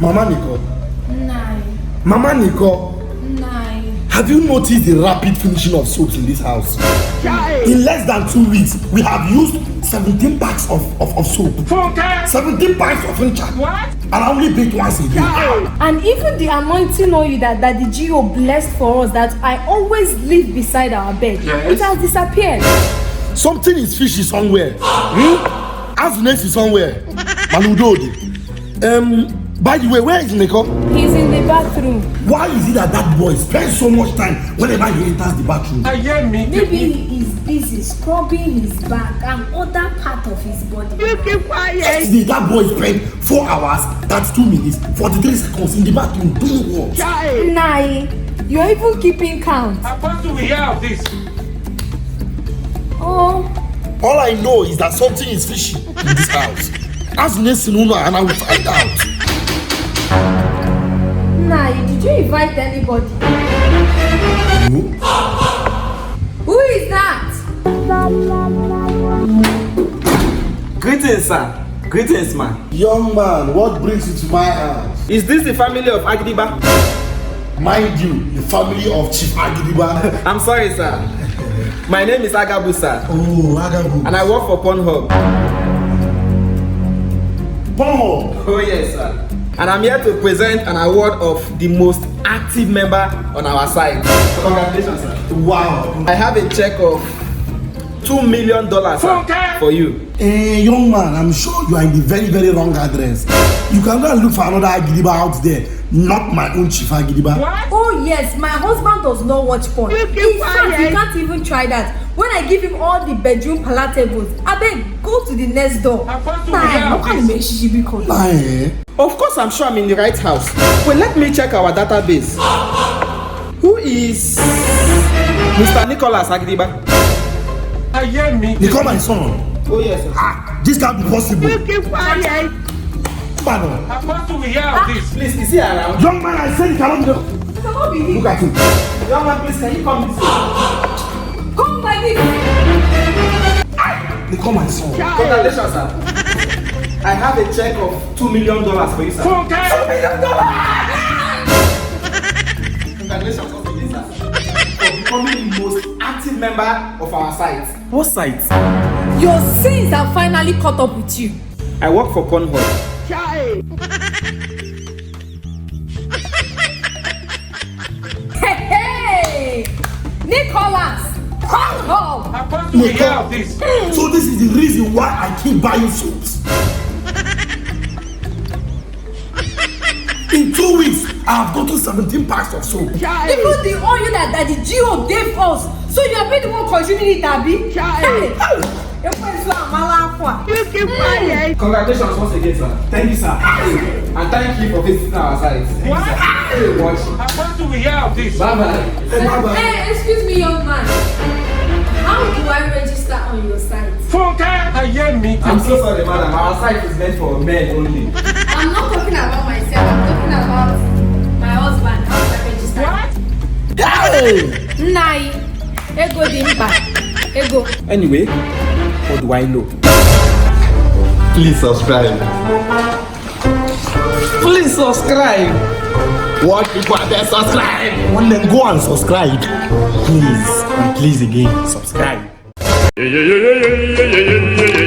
Mama Nicole. Nine. Mama Nicole. Nine. Have you noticed the rapid finishing of soaps in this house? In less than 2 weeks, we have used 17 packs of soap. 17 packs of Richard. What? And I only baked once a day. And even the anointing oil that the Gio blessed for us that I always leave beside our bed, Yes. it has disappeared. Something is fishy somewhere. Azunes is somewhere. Maludodi. By the way, where is Nicole? He's in the bathroom. Why is it that boy spends so much time whenever he enters the bathroom? Maybe he is busy scrubbing his back and other part of his body. Yesterday, that boy spent 4 hours, 32 minutes, 43 seconds in the bathroom doing what? Nine. You're even keeping count. Apostle, we hear of this. Oh, All I know is that something is fishy in this house. Ask Nelson Uno and I will find out. Nine. Did you invite anybody? No? Who is that? Greetings, sir. Greetings, man. Young man, what brings you to my house? Is this the family of Agdiba? Mind you, the family of Chief Agidiba. I'm sorry, sir. My name is Agabu, sir. Oh, Agabu. And I work for Pornhub. Paul. Oh, yes, sir. And I'm here to present an award of the most active member on our site. Congratulations, sir. Wow. I have a check of $2 million, sir, for you. Young man, I'm sure you are in the very, very wrong address. You can go and look for another Agidiba out there, not my own Chief Agidiba. Oh yes, my husband does not watch porn. In fact, he can't even try that. When I give him all the bedroom palatables, I beg, go to the next door. Of course, I'm sure I'm in the right house. Well, let me check our database. Who is Mr. Nicholas Agdiba? Nicole, my son. Oh, yes, sir. This can't be possible. Pardon. Apostle, we hear of this. Please, is he around? Young man, I said it cannot be. Look at him. Young man, please, can you come this way? Come like this. Nicole, my son. Congratulations, sir. I have a check of $2 million for you, sir. Congratulations once again, sir, for becoming the most active member of our site. What site? Your sins have finally caught up with you. I work for Pornhub. Hey, Nicholas. Oh, Apostle, we hear of this. So this is the reason why I keep buying soaps. In 2 weeks, I have gotten 17 packs of soap. even the oil that the Gio gave us. So you have been the one consuming it, Abi. Congratulations once again, sir. Thank you, sir. And thank you for visiting our site. Thank you, sir. Hey, watch. Apostle, we hear of this. Bye-bye. Hey, excuse me, young man. How do I register on your site? I'm so sorry, madam. Our site is meant for men only. I'm not talking about myself. I'm talking about my husband. How do I register? Hey! Nai. Ego dimba. Ego. Anyway, what do I know? Please subscribe. Please subscribe. What people are there, subscribe? Well, then go and subscribe. Please, and please again, subscribe. Yeah, yeah, yeah, yeah, yeah, yeah, yeah, yeah.